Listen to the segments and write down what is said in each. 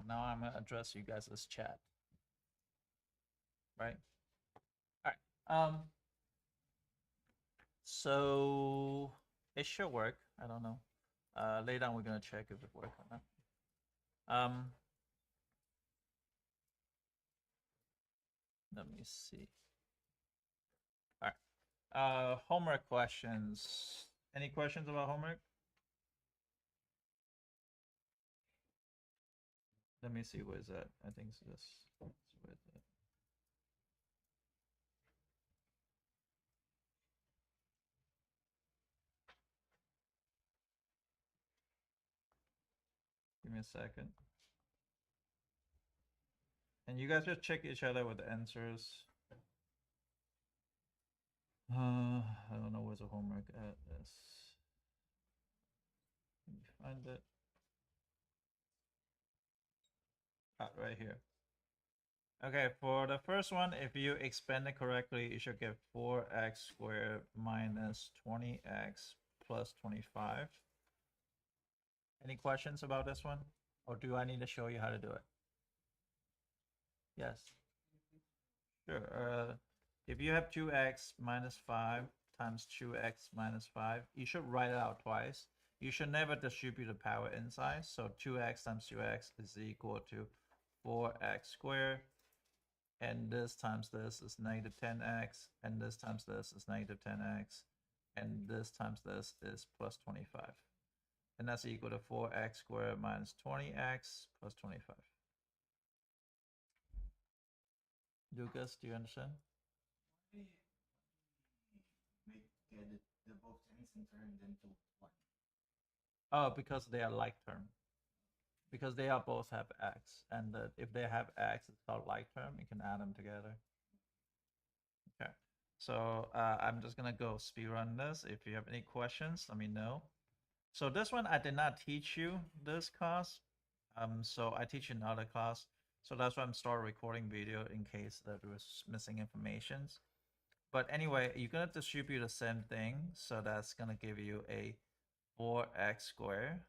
now I'm gonna address you guys as chat. Right? Alright. So it should work. I don't know. Later on we're gonna check if it works or not. Let me see. Alright. Homework questions. Any questions about homework? Let me see, where's that? I think it's this. Give me a second. And you guys just check each other with the answers. I don't know where's the homework at this. Can you find it? Right here. Okay, for the first one, if you expand it correctly, you should get 4x squared minus 20x plus 25. Any questions about this one? Or do I need to show you how to do it? Yes. Sure. If you have 2x minus 5 times 2x minus 5, you should write it out twice. You should never distribute the power inside. So 2x times 2x is equal to 4x squared. And this times this is negative 10x. And this times this is negative 10x. And this times this is plus 25. And that's equal to 4x squared minus 20x plus 25. Lucas, do you understand? Oh, because they are like term. Because they are both have x, and if they have x, it's called like term. You can add them together. Okay, so I'm just gonna go speed run this. If you have any questions, let me know. So this one I did not teach you this class. So I teach in another class. So that's why I'm starting recording video in case that there was missing informations. But anyway, you're gonna distribute the same thing. So that's gonna give you a 4x squared.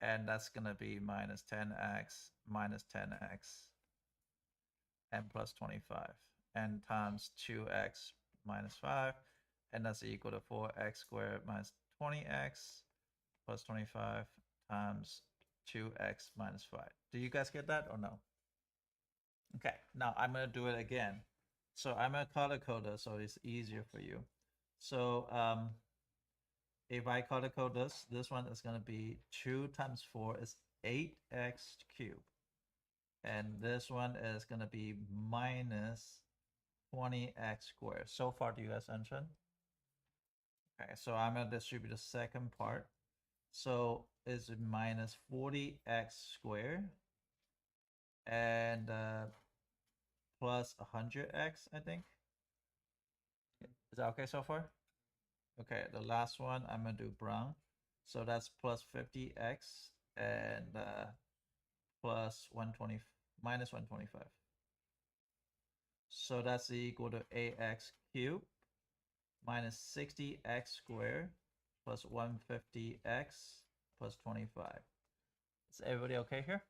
And that's gonna be minus 10x minus 10x and plus 25 and times 2x minus 5, and that's equal to 4x squared minus 20x plus 25 times 2x minus 5. Do you guys get that or no? Okay, now I'm gonna do it again. So I'm gonna color code this so it's easier for you. So if I color code this one is gonna be 2 times 4 is 8x cubed. And this one is gonna be minus 20x squared. So far, do you guys understand? Okay, so I'm gonna distribute the second part. So it's minus 40x squared and plus 100x, I think. Is that okay so far? Okay, the last one I'm gonna do brown. So that's plus 50x and plus 120 minus 125. So that's equal to ax cubed minus 60x squared plus 150x plus 25. Is everybody okay here?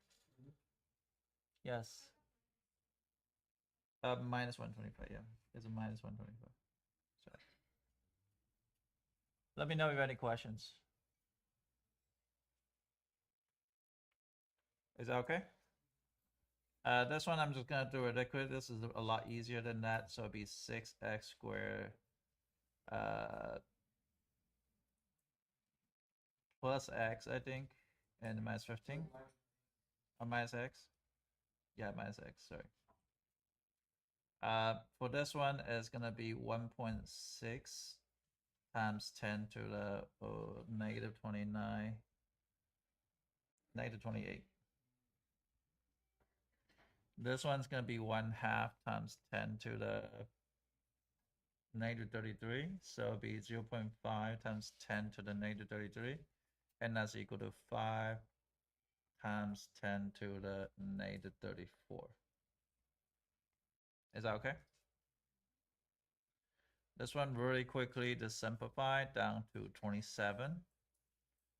Yes. Minus 125, yeah. It's a minus 125. Sorry. Let me know if you have any questions. Is that okay? This one I'm just gonna do a liquid. This is a lot easier than that. So it'd be 6x squared plus x, I think, and minus 15. Or minus x. Yeah, minus x, sorry. For this one, it's gonna be 1.6 times 10 to the negative 29, negative 28. This one's gonna be 1/2 times 10 to the negative 33. So it'll be 0.5 times 10 to the negative 33. And that's equal to 5 times 10 to the negative 34. Is that okay? This one really quickly to simplify down to 27.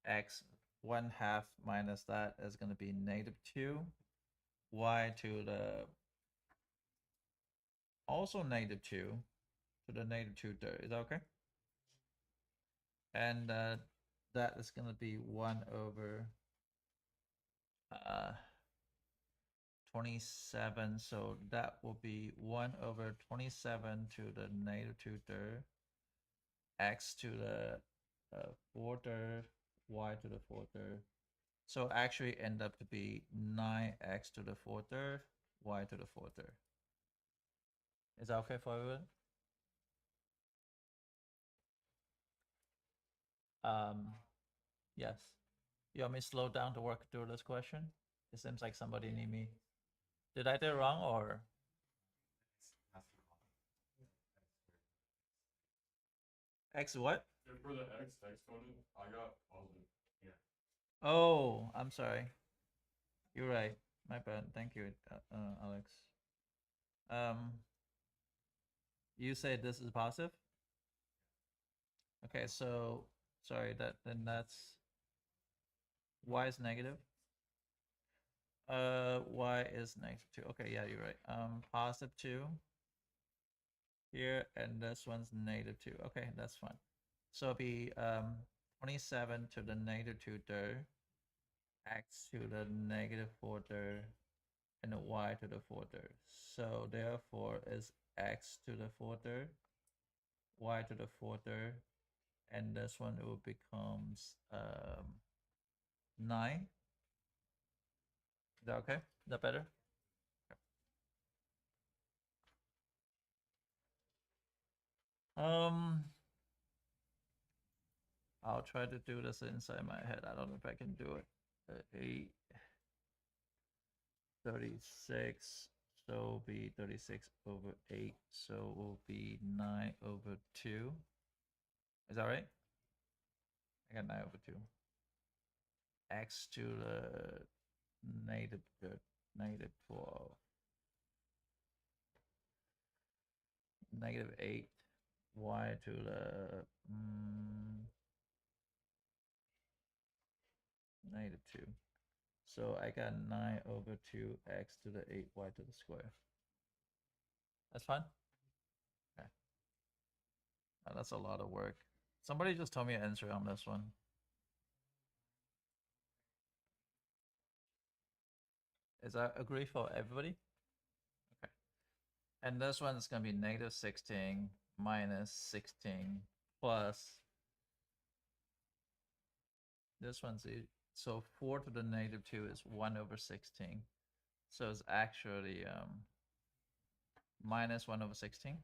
X 1/2 minus that is going to be negative 2. y to the also -2 to the -2/3. Is that okay? And that is going to be 1 over 27. So that will be 1 over 27 to the -2/3, x to the 4/3, y to the 4/3. So actually end up to be 9x to the 4/3, y to the 4/3. Is that okay for everyone? Yes. You want me to slow down to work through this question? It seems like somebody need me. Did I do it wrong or? X what? For the x exponent, I got positive. Yeah. Oh, I'm sorry. You're right. My bad. Thank you, Alex. You say this is positive? Okay, so sorry, that's y is negative. Y is -2. Okay, yeah, you're right. +2 here, and this one's -2. Okay, that's fine. So it'll be 27 to the -2/3, x to the -4/3, and the y to the 4/3. So therefore is x to the 4/3, y to the 4/3, and this one it will becomes 9. Is that okay? Is that better? Um, I'll try to do this inside my head. I don't know if I can do it. 8, 36. So it'll be 36 over 8. So it will be 9 over 2. Is that right? I got 9 over 2. X to the -12. -8. Y to the -2. So I got 9 over 2x to the 8y to the square. That's fine? Okay. Oh, that's a lot of work. Somebody just told me an answer on this one. Is that agree for everybody? Okay. And this one is going to be -16 minus 16 plus. This one's so 4 to the -2 is 1 over 16. So it's actually minus 1 over 16.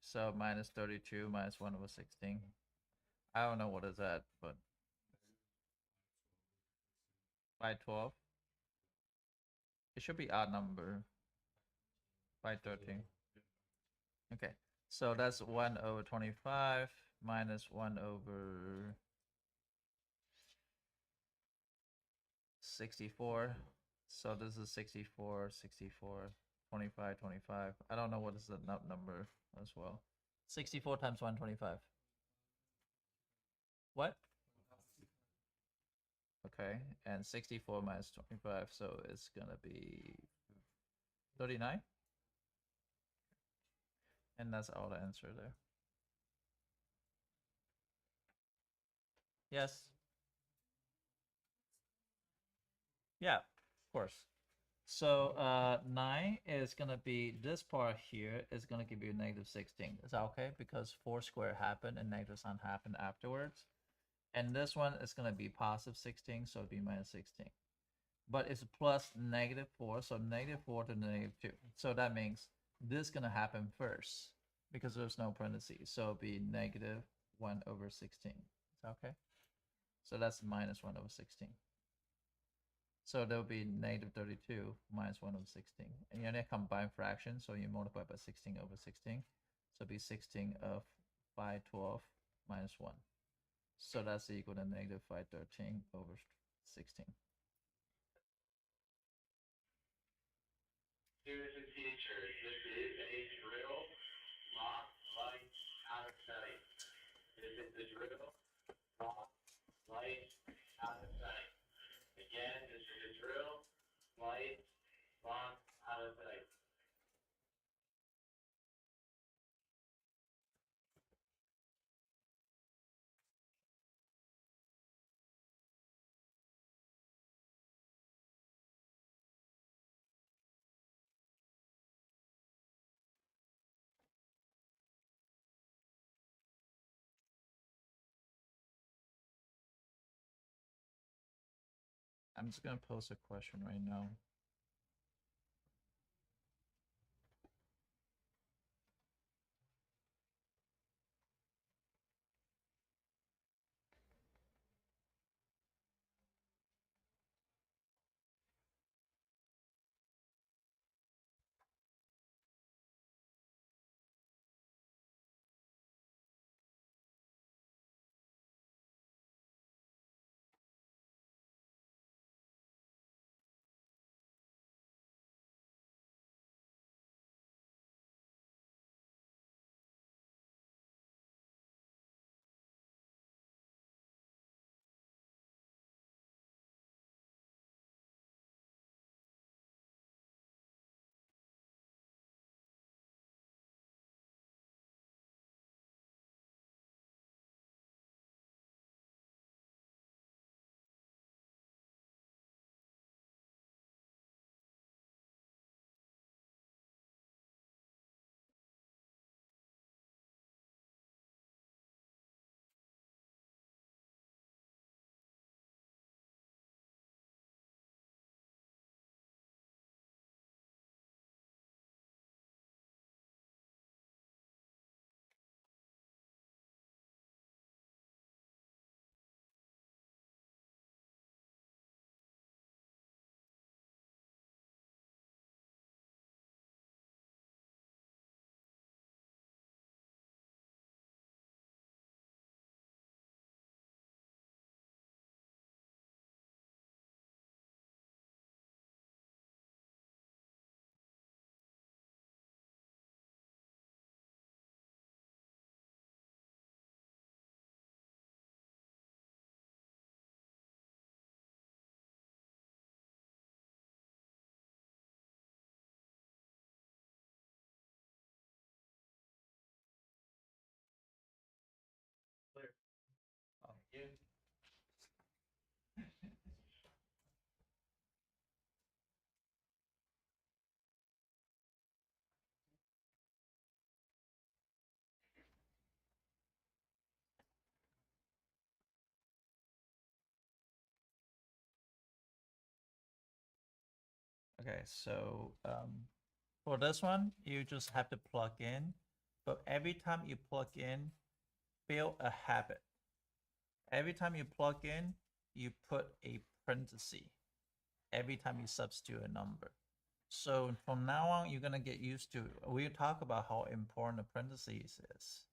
So minus 32 minus 1 over 16. I don't know what is that, but by 12. It should be odd number by 13. Okay, so that's 1 over 25 minus 1 over 64. So this is 64, 64, 25, 25. I don't know what is the number as well. 64 times 125. What? Okay, and 64 minus 25, so it's gonna be 39. And that's all the answer there. Yes. Yeah, of course. So 9 is going to be, this part here is going to give you -16. Is that okay? Because 4 squared happened and -1 happened afterwards. And this one is going to be +16, so it'll be -16. But it's plus -4, so -4 to -2. So that means this is going to happen first because there's no parentheses. So it'll be -1 over 16. Is that okay? So that's -1 over 16. So there'll be -32 minus 1 over 16. And you're going to combine fractions, so you multiply by 16 over 16. So it'll be 16 of 512 minus 1. So that's equal to -513 over 16. Here's the teacher. This is a drill, not like how to study. This is the drill, not like how to study. Again, this is a drill, light, locked, out of sight. I'm just gonna post a question right now. Clear. Oh. You. Okay, so for this one, you just have to plug in, but every time you plug in, build a habit. Every time you plug in, you put a parenthesis every time you substitute a number. So from now on, you're gonna get used to. We'll talk about how important a parentheses is.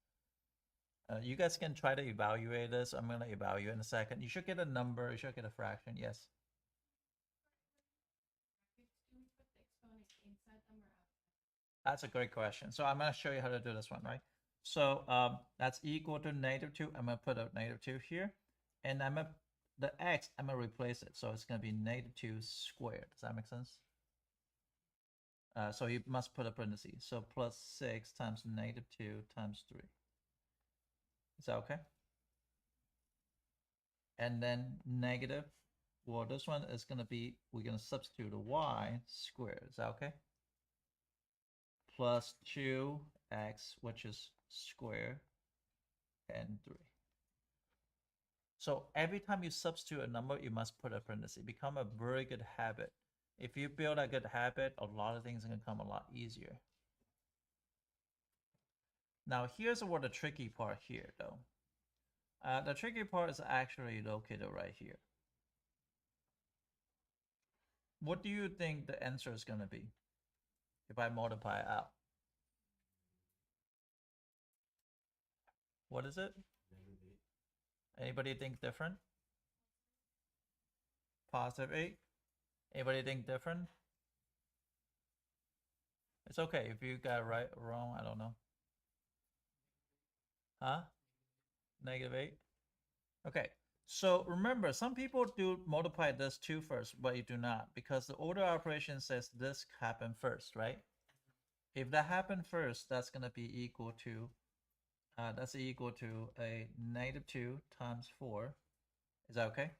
You guys can try to evaluate this. I'm gonna evaluate in a second. You should get a number. You should get a fraction. Yes. That's a great question. So I'm gonna show you how to do this one, right? So that's equal to -2. I'm gonna put a -2 here, and the x, I'm gonna replace it. So it's gonna be -2 squared. Does that make sense? So you must put a parenthesis. So plus 6 times -2 times 3. Is that okay? And then negative, well, this one is gonna be, we're gonna substitute a y squared. Is that okay? Plus 2x, which is square, and 3. So every time you substitute a number, you must put a parenthesis. Become a very good habit. If you build a good habit, a lot of things can come a lot easier. Now, here's what the tricky part here, though. The tricky part is actually located right here. What do you think the answer is going to be if I multiply it out? What is it? Anybody think different? +8. Anybody think different? It's okay if you got it right or wrong. I don't know. Huh? -8. Okay. So remember, some people do multiply this 2 first, but you do not, because the order operation says this happened first, right? If that happened first, that's going to be equal to, that's equal to a -2 times 4. Is that okay?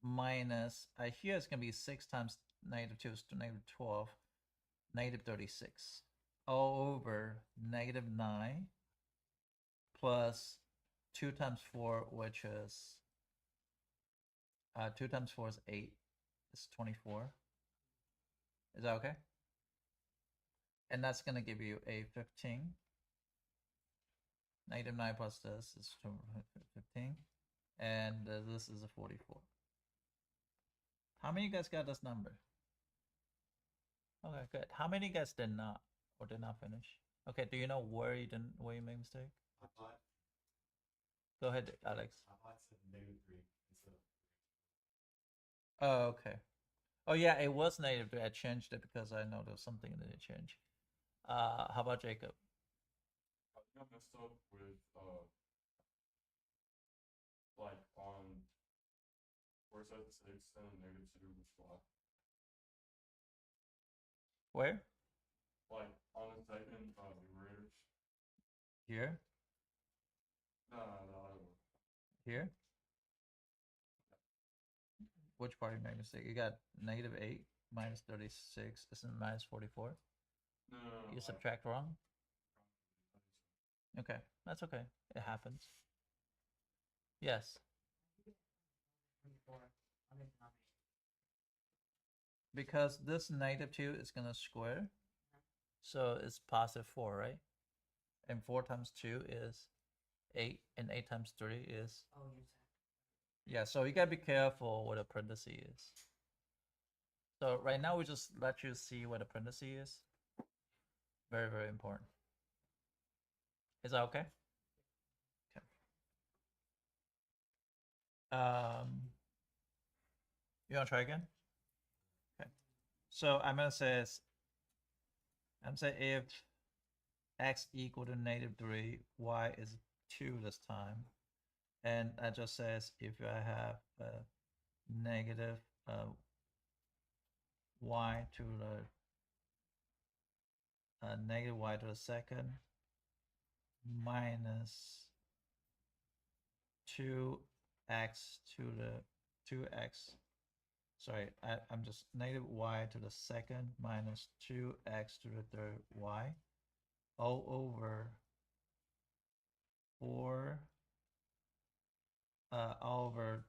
Minus, here it's going to be 6 times -2 is -12, -36, all over -9 plus 2 times 4, which is 2 times 4 is 8. It's 24. Is that okay? And that's going to give you a 15. -9 plus this is 15. And this is a 44. How many of you guys got this number? Okay, good. How many of you guys did not or did not finish? Okay, do you know where you made a mistake? I thought Go ahead, Alex. it said -3 instead of. Oh, okay. Oh yeah, it was -3. I changed it because I know there was something that it changed. How about Jacob? I think I messed up with like on where it says 6 and -2 was 5. Where? Like on the second numerator. Here? No, I don't. Here? Which part you made a mistake? You got -8 minus 36 isn't minus 44. No. You subtract wrong. Okay, that's okay. It happens. Yes. Because this -2 is gonna square, so it's +4, right? And 4 times 2 is 8, and 8 times 3 is. Yeah, so you gotta be careful what a parenthesis is. So right now we just let you see what a parenthesis is. Very, very important. Is that okay? Okay. You wanna try again? Okay. So I'm gonna say if x equal to -3, y is 2 this time. And that just says if I have a negative y to the negative y to the second minus 2x to the 2x. Sorry, I'm just negative y to the second minus 2x to the third y all over 4 over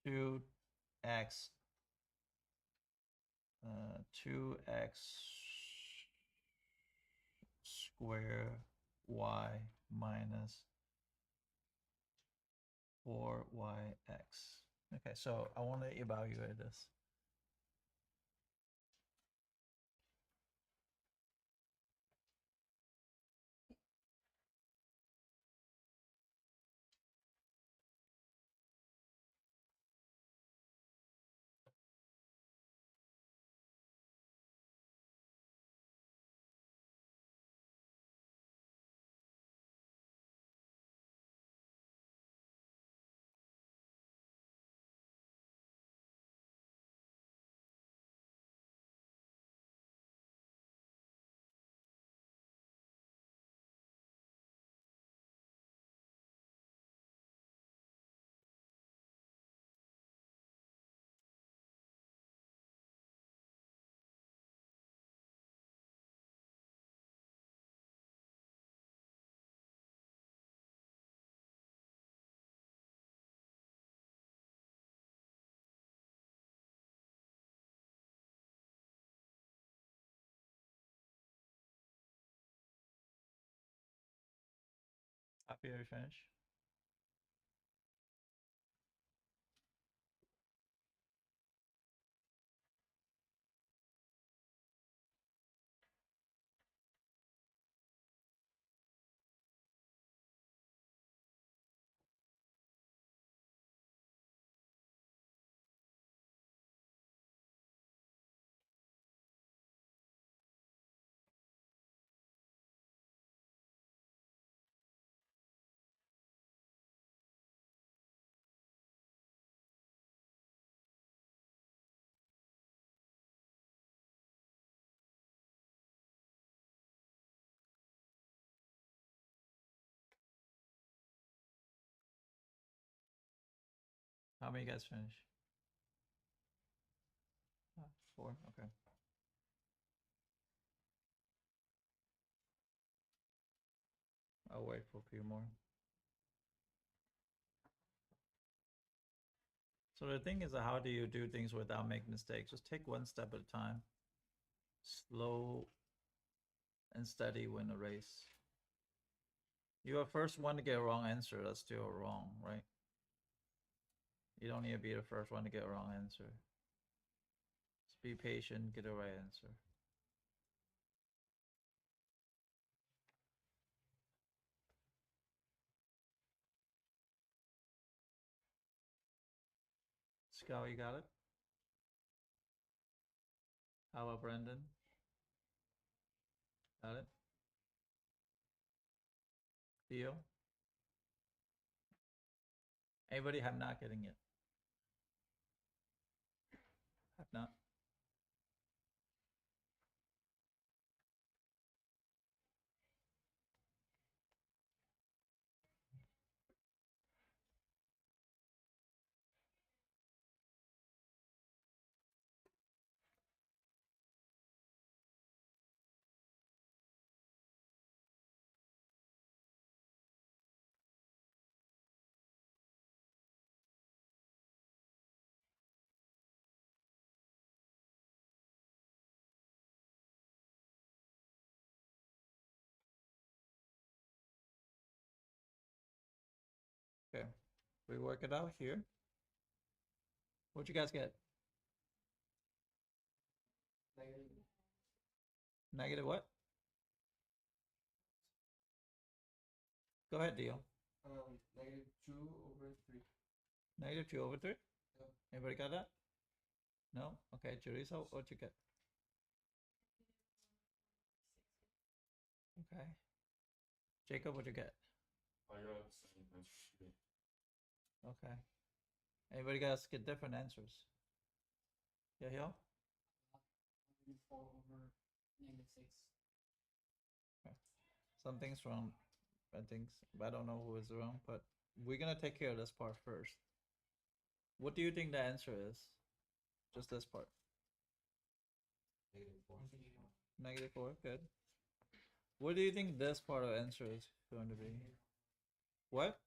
2x 2x square y minus 4yx. Okay, so I want to evaluate this. Happy you finish? How many guys finish? 4. Okay. I'll wait for a few more. So the thing is, how do you do things without making mistakes? Just take one step at a time. Slow and steady win a race. You are first one to get a wrong answer. That's still wrong, right? You don't need to be the first one to get a wrong answer. Just be patient, get the right answer. Scout, you got it? How about Brendan? Got it? Theo? Anybody have not getting it? Have not? Okay. We work it out here. What'd you guys get? Negative what? Go ahead, Dio. -2/3. Negative 2 over 3? Yep. Anybody got that? No? Okay, Teresa, what'd you get? Okay. Jacob, what'd you get? I got the same answer. Okay. Anybody guys get different answers? Yeah, yeah? 4/-6. Something's wrong. I don't know who is wrong, but we're gonna take care of this part first. What do you think the answer is? Just this part. -4. -4, good. What do you think this part of the answer is going to be? What?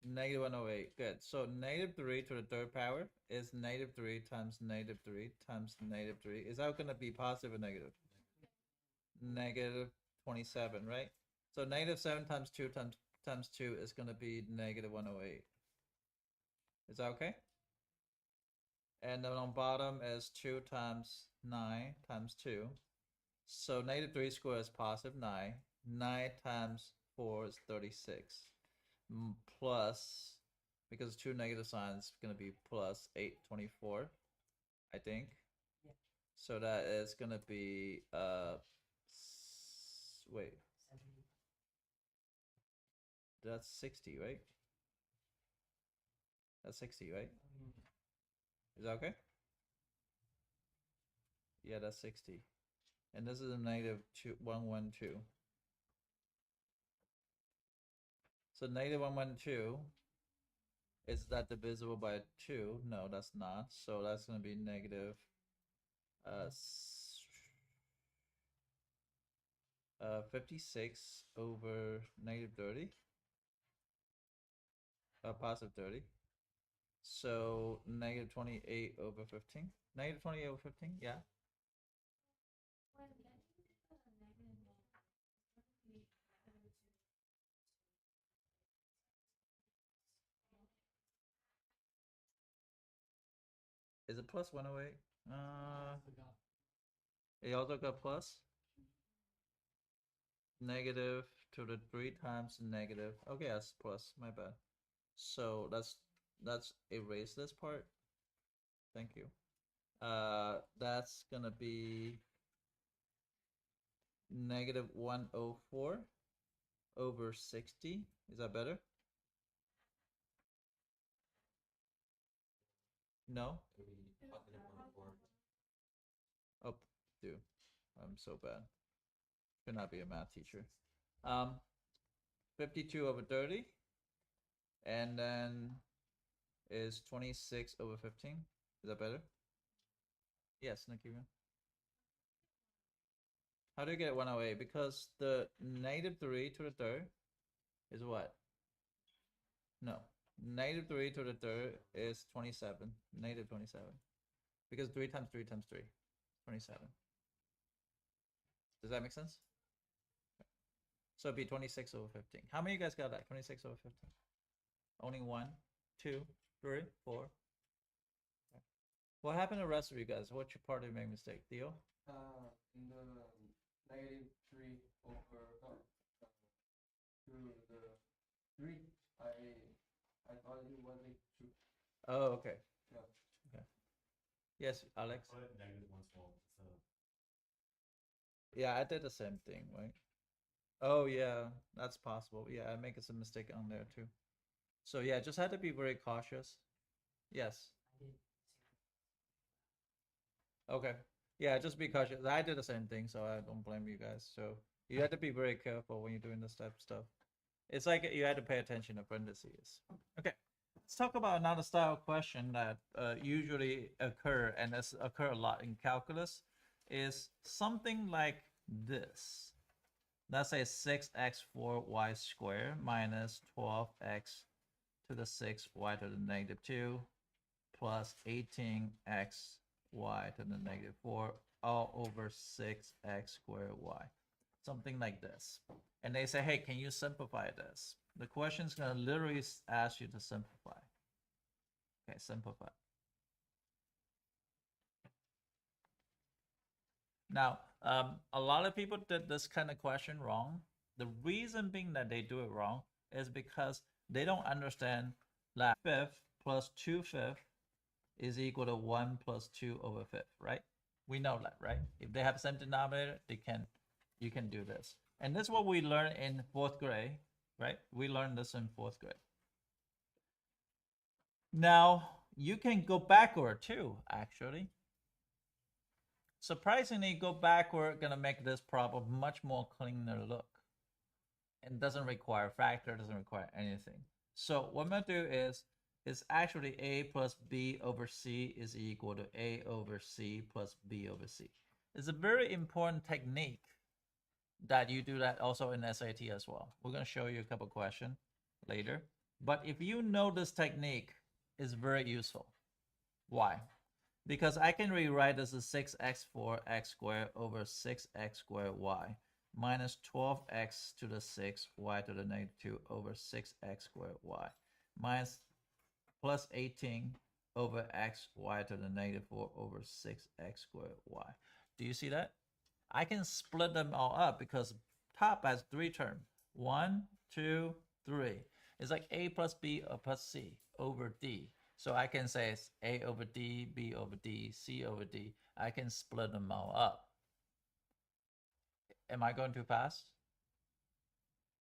-108. Good. So -3 to the third power is -3 times -3 times -3. Is that going to be positive or negative? -27, right? So -7 times 2 times 2 is going to be -108. Is that okay? And then on bottom is 2 times 9 times 2. So -3 squared is positive 9. 9 times 4 is 36. Plus, because 2 negative signs, it's going to be plus 824, I think. Yeah. So that is going to be, wait, 70. that's 60, right? That's 60, right? Is that okay? Yeah, that's 60. And this is a -112. So -112, is that divisible by 2? No, that's not. So that's going to be negative 56 over -30. Positive 30. So -28 over 15. -28 over 15, yeah. Is it plus 108? It also got plus. Negative to the 3 times negative. Okay, that's plus. My bad. So let's erase this part. Thank you. That's gonna be -104 over 60. Is that better? No? Oh, dude. I'm so bad. Could not be a math teacher. 52 over 30. And then is 26 over 15. Is that better? Yes, Nikki. How do you get 108? Because the negative 3 to the third is what? No. Negative 3 to the third is 27. Negative 27. Because 3 times 3 times 3. 27. Does that make sense? So it'd be 26 over 15. How many of you guys got that? 26 over 15. Only 1, 2, 3, 4. Okay. What happened to the rest of you guys? What's your part of the mistake? Theo? In the negative 3 over to the 3, I thought it was a 2. Oh, okay. Yeah. Okay. Yes, Alex? Put negative 112 instead of. Yeah, I did the same thing, right? Oh, yeah, that's possible. Yeah, I make some mistake on there too. So yeah, just had to be very cautious. Yes. Okay. Yeah, just be cautious. I did the same thing, so I don't blame you guys. So you have to be very careful when you're doing this type of stuff. It's like you had to pay attention to parentheses. Okay. Let's talk about another style of question that usually occur and that's occur a lot in calculus is something like this. Let's say 6x4y squared minus 12x to the 6y to the negative 2 plus 18x y to the negative 4 all over 6x squared y. Something like this. And they say, hey, can you simplify this? The question's going to literally ask you to simplify. Okay, simplify. Now, a lot of people did this kind of question wrong. The reason being that they do it wrong is because they don't understand that 5th plus 2/5 is equal to 1 plus 2 over 5th, right? We know that, right? If they have the same denominator, you can do this. And this is what we learned in 4th grade, right? We learned this in 4th grade. Now, you can go backward too, actually. Surprisingly, go backward gonna make this problem much more cleaner look. It doesn't require factor, doesn't require anything. So what I'm gonna do is actually a plus b over c is equal to a over c plus b over c. It's a very important technique that you do that also in SAT as well. We're gonna show you a couple questions later. But if you know this technique, it's very useful. Why? Because I can rewrite this as 6x4x squared over 6x squared y minus 12x to the 6 y to the negative 2 over 6x squared y minus plus 18 over x y to the negative 4 over 6x squared y. Do you see that? I can split them all up because top has 3 terms. 1, 2, 3. It's like a plus b plus c over d. So I can say it's a over d, b over d, c over d. I can split them all up. Am I going too fast?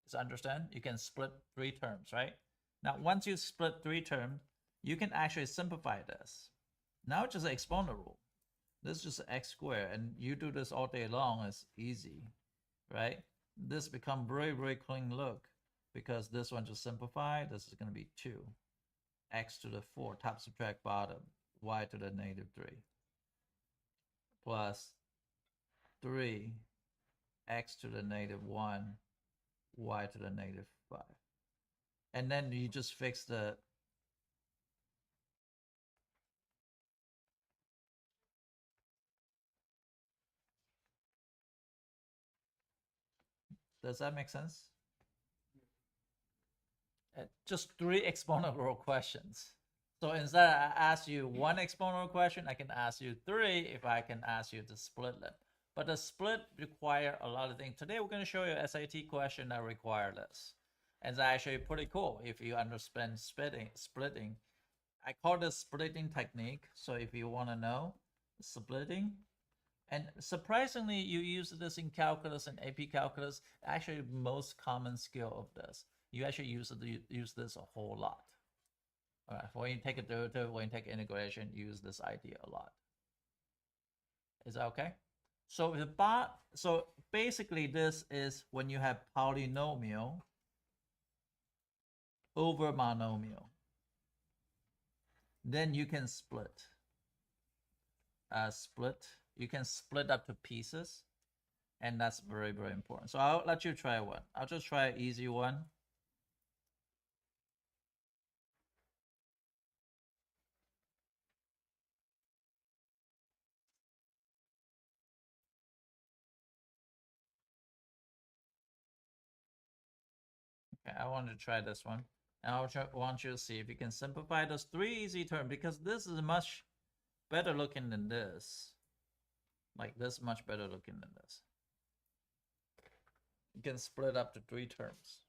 Just understand? You can split 3 terms, right? Now, once you split 3 terms, you can actually simplify this. Now it's just an exponent rule. This is just x squared, and you do this all day long, it's easy, right? This become very, very clean look because this one just simplified. This is going to be 2. X to the 4, top subtract bottom, y to the negative 3, plus 3, x to the negative 1, y to the negative 5. And then you just fix the Does that make sense? Just 3 exponential questions. So instead I ask you 1 exponential question, I can ask you 3 if I can ask you to split them. But the split require a lot of things. Today we're going to show you a SAT question that require this. And it's actually pretty cool if you understand splitting. I call this splitting technique. So if you want to know splitting, and surprisingly, you use this in calculus and AP calculus. Actually, most common skill of this. You actually use this a whole lot. All right, when you take a derivative, when you take integration, use this idea a lot. Is that okay? So so basically, this is when you have polynomial over monomial. then you can split. You can split up to pieces, and that's very, very important. So I'll let you try one. I'll just try an easy one. Okay, I want to try this one. And want you to see if you can simplify those three easy terms, because this is much better looking than this. Like this, much better looking than this. You can split up to three terms.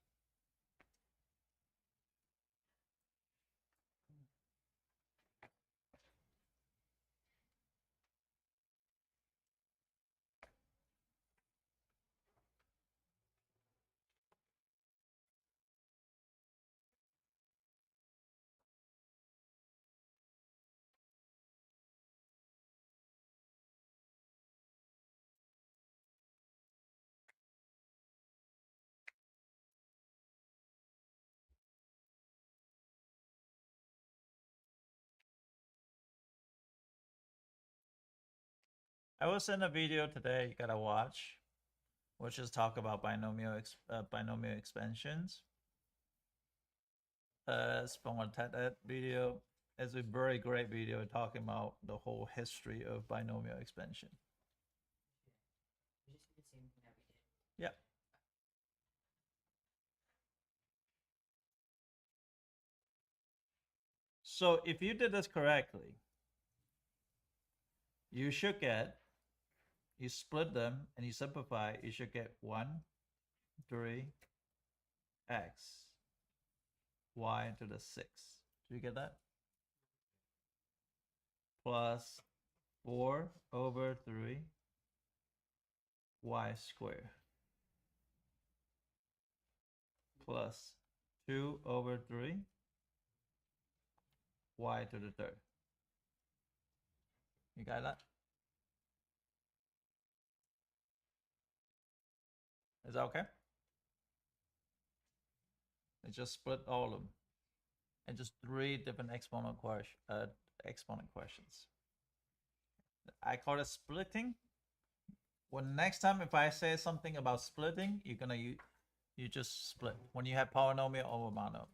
I will send a video today you gotta watch, which is talk about binomial expansions. It's from a TED video. It's a very great video talking about the whole history of binomial expansion. We just did the same thing that we did. Yeah. So if you did this correctly, you should get, you split them and you simplify, you should get 1, 3, x, y to the 6. Do you get that? Plus 4 over 3 y squared plus 2 over 3 y to the third. You got that? Is that okay? I just split all of them and just 3 different exponent questions. I call it splitting. When next time if I say something about splitting, you're gonna you just split when you have polynomial over monomial.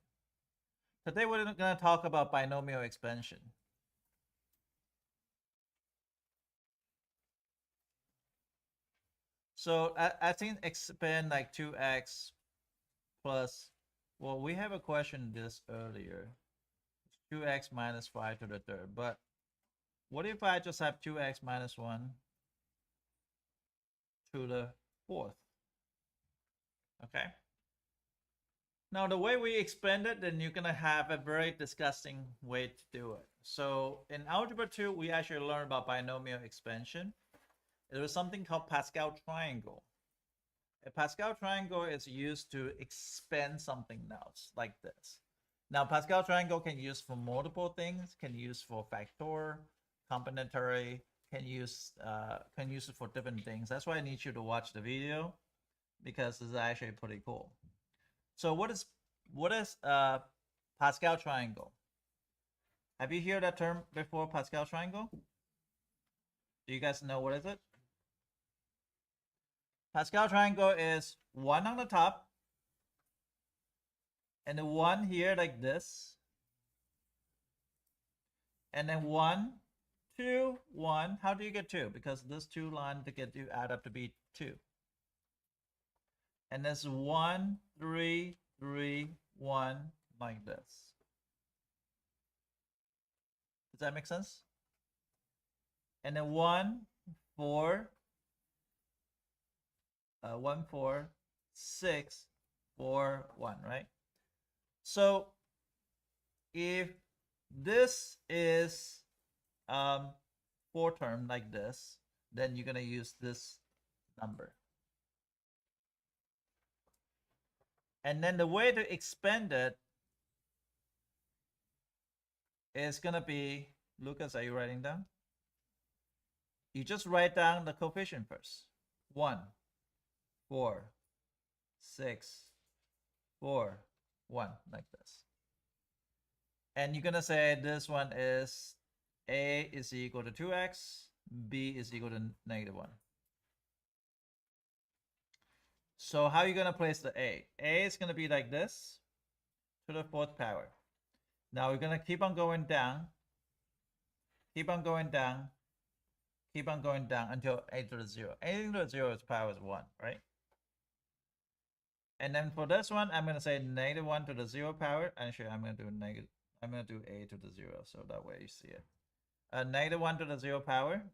Today we're gonna talk about binomial expansion. So I think expand like 2x plus, well, we have a question this earlier. 2x minus 5 to the third. But what if I just have 2x minus 1 to the fourth? Okay. Now the way we expand it, then you're gonna have a very disgusting way to do it. So in algebra 2, we actually learned about binomial expansion. There is something called Pascal triangle. A Pascal triangle is used to expand something else like this. Now Pascal triangle can use for multiple things, can use for factor, complementary, can use it for different things. That's why I need you to watch the video, because it's actually pretty cool. So what is Pascal triangle? Have you heard that term before, Pascal triangle? Do you guys know what is it? Pascal triangle is 1 on the top, and the 1 here like this, and then 1, 2, 1. How do you get 2? Because this 2 line to get you add up to be 2. And this 1, 3, 3, 1 like this. Does that make sense? And then 1, 4, 1, 4, 6, 4, 1, right? So if this is 4 term like this, then you're gonna use this number. And then the way to expand it is gonna be, Lucas, are you writing down? You just write down the coefficient first. 1, 4, 6, 4, 1, like this. And you're gonna say this one is a is equal to 2x, b is equal to -1. So how are you gonna place the a? A is gonna be like this to the 4th power. Now we're gonna keep on going down, keep on going down, keep on going down until a to the 0. A to the 0 is power is 1, right? And then for this one, I'm gonna say -1 to the 0 power. Actually, I'm gonna do a to the 0, so that way you see it. -1 to the 0 power,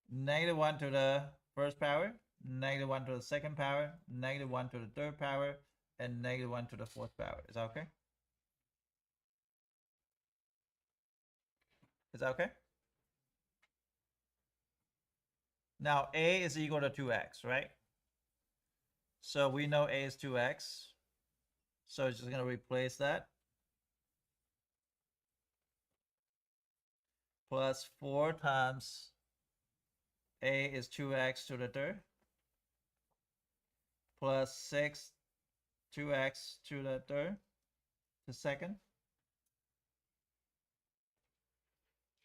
-1 to the 1st power, -1 to the 2nd power, -1 to the 3rd power, and -1 to the 4th power. Is that okay? Is that okay? Now a is equal to 2x, right? So we know a is 2x. So it's just gonna replace that. Plus 4 times a is 2x to the 3rd. Plus 6 2x to the 3rd, the 2nd.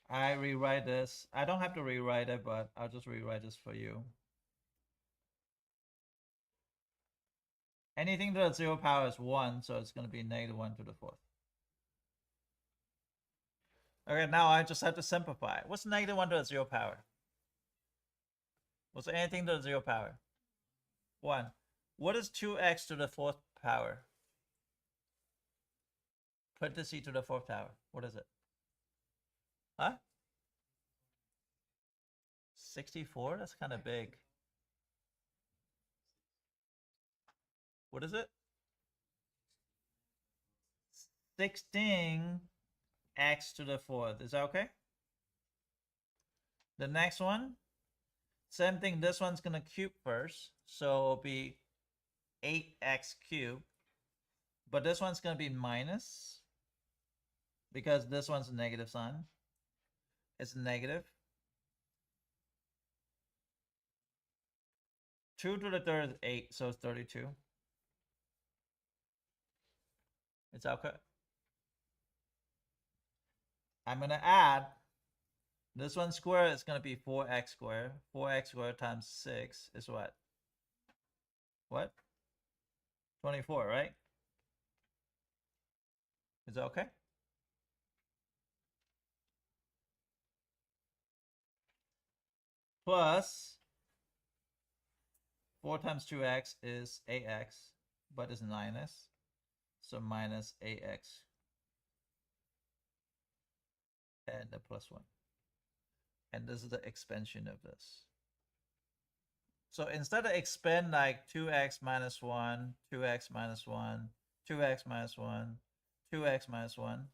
I rewrite this. I don't have to rewrite it, but I'll just rewrite this for you. Anything to the 0 power is 1, so it's going to be -1 to the 4th. Okay, now I just have to simplify. What's -1 to the 0 power? What's anything to the 0 power? 1. What is 2x to the 4th power? Put the c to the 4th power. What is it? Huh? 64? That's kind of big. What is it? 16 x to the 4th. Is that okay? The next one, same thing. This one's going to cube first. So it'll be 8x cubed. But this one's going to be minus because this one's a negative sign. It's negative. 2 to the 3rd is 8, so it's 32. It's okay. I'm going to add this one squared is going to be 4x squared. 4x squared times 6 is what? What? 24, right? Is that okay? Plus 4 times 2x is 8x, but it's minus. So minus 8x. And the plus 1. And this is the expansion of this. So instead of expand like 2x minus 1, 2x minus 1, 2x minus 1, 2x minus 1,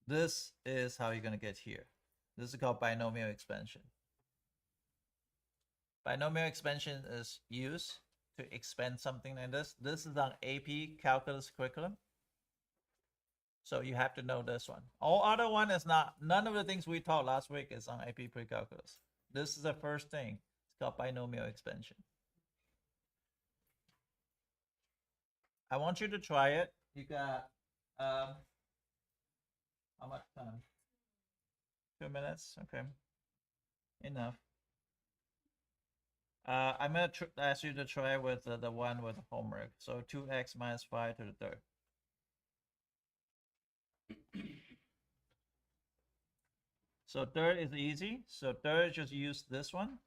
this is how you're going to get here. This is called binomial expansion. Binomial expansion is used to expand something like this. This is on AP calculus curriculum. So you have to know this one. All other one is not, none of the things we taught last week is on AP Precalculus. This is the first thing. It's called binomial expansion. I want you to try it. You got, how much time? 2 minutes, okay. Enough. I'm gonna ask you to try with the one with homework. So 2x minus 5 to the 3rd. So 3rd is easy. So 3rd, just use this one.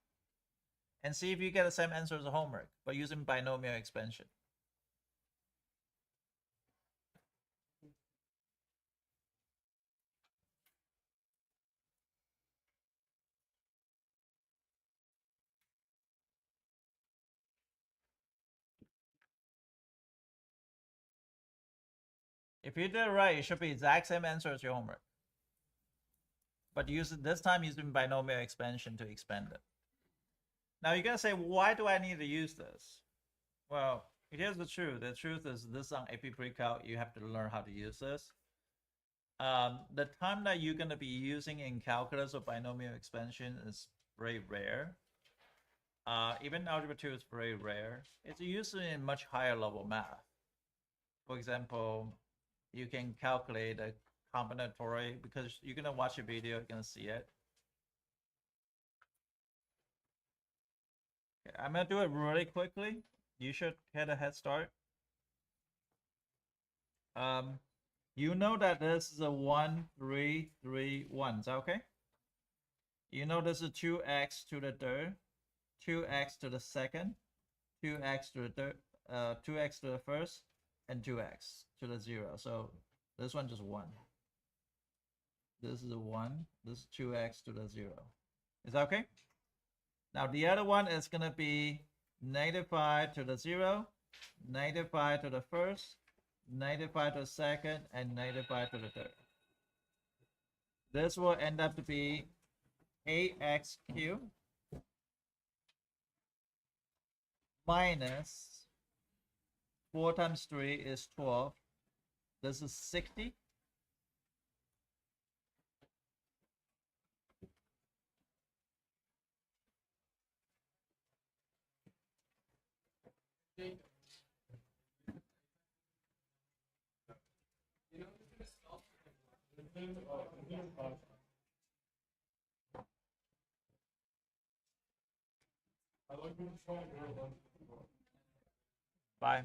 And see if you get the same answer as the homework, but using binomial expansion. If you did it right, it should be exact same answer as your homework. But use it this time using binomial expansion to expand it. Now you're gonna say, why do I need to use this? Well, here's the truth. The truth is this on AP Pre-Calc, you have to learn how to use this. The time that you're gonna be using in calculus or binomial expansion is very rare. Even algebra 2 is very rare. It's used in much higher level math. For example, you can calculate a combinatory, because you're gonna watch a video, you're gonna see it. Okay, I'm gonna do it really quickly. You should get a head start. You know that this is a 1, 3, 3, 1. Is that okay? You know this is 2x to the third, 2x to the second, 2x to the third, 2x to the first, and 2x to the 0. So this one just 1. This is a 1. This is 2x to the 0. Is that okay? Now the other one is gonna be -5 to the 0, -5 to the first, -5 to the second, and -5 to the third. This will end up to be 8x cubed minus 4 times 3 is 12. This is 60. Bye.